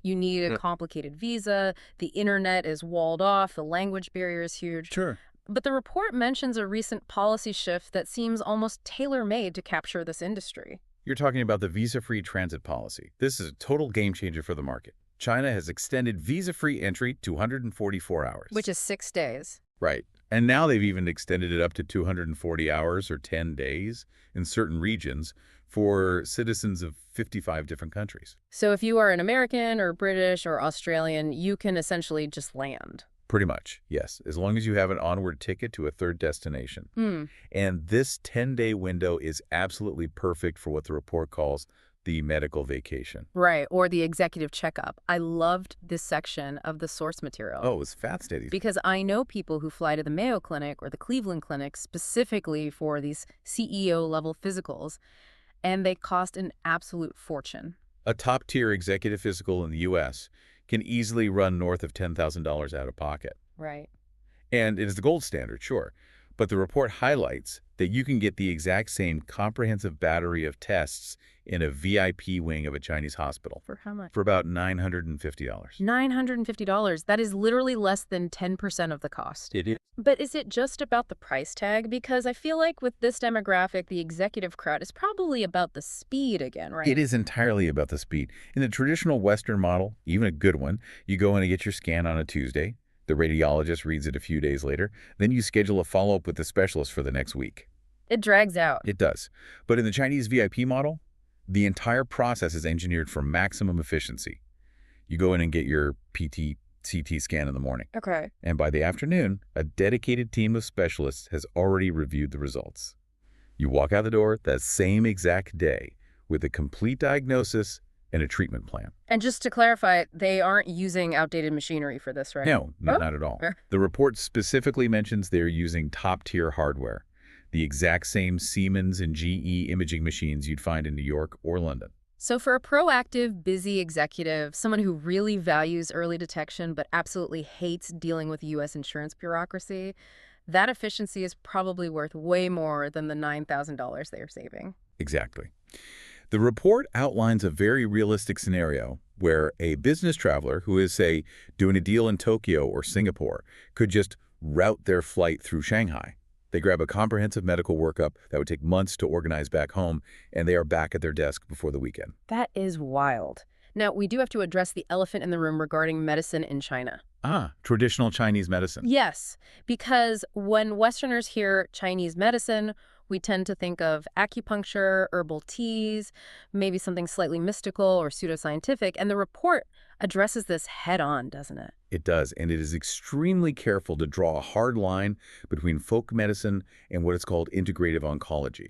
You need a Mm. complicated visa, the internet is walled off, the language barrier is huge. Sure. But the report mentions a recent policy shift that seems almost tailor-made to capture this industry. You're talking about the visa-free transit policy. This is a total game changer for the market. China has extended visa-free entry to 144 Which hours. is 6 days. Right. And now they've even extended it up to 240 hours or 10 days in certain regions for citizens of 55 different countries. So if you are an American or British or Australian, you can essentially just land. Pretty much, yes, as long as you have an onward ticket to a third destination. Hmm. And this 10-day window is absolutely perfect for what the report calls the medical vacation. Right, or the executive checkup. I loved this section of the source material. Oh, it's fascinating. Because I know people who fly to the Mayo Clinic or the Cleveland Clinic specifically for these CEO-level physicals, and they cost an absolute fortune. A top-tier executive physical in the U.S. can easily run north of $10,000 out of pocket. Right. And it is the gold standard, sure. But the report highlights that you can get the exact same comprehensive battery of tests in a VIP wing of a Chinese hospital For how much? for about $950. $950. That is literally less than 10% of the cost. It is. But is it just about the price tag? Because I feel like with this demographic, the executive crowd is probably about the speed again, right? It is entirely about the speed. In the traditional Western model, even a good one, you go in and get your scan on a Tuesday. The radiologist reads it a few days later. Then you schedule a follow-up with the specialist for the next week. It drags out. It does. But in the Chinese VIP model, the entire process is engineered for maximum efficiency. You go in and get your PT, CT scan in the morning. Okay. And by the afternoon, a dedicated team of specialists has already reviewed the results. You walk out the door that same exact day with a complete diagnosis and a treatment plan. And just to clarify, they aren't using outdated machinery for this, right? No, Oh, not at all. fair. The report specifically mentions they're using top-tier hardware, the exact same Siemens and GE imaging machines you'd find in New York or London. So for a proactive, busy executive, someone who really values early detection but absolutely hates dealing with U.S. insurance bureaucracy, that efficiency is probably worth way more than the $9,000 they are saving. Exactly. The report outlines a very realistic scenario where a business traveler who is, say, doing a deal in Tokyo or Singapore could just route their flight through Shanghai. They grab a comprehensive medical workup that would take months to organize back home, and they are back at their desk before the weekend. That is wild. Now, we do have to address the elephant in the room regarding medicine in China. Traditional Chinese medicine. Yes, because when Westerners hear Chinese medicine, we tend to think of acupuncture, herbal teas, maybe something slightly mystical or pseudoscientific, and the report addresses this head on, doesn't it? It does, and it is extremely careful to draw a hard line between folk medicine and what is called integrative oncology.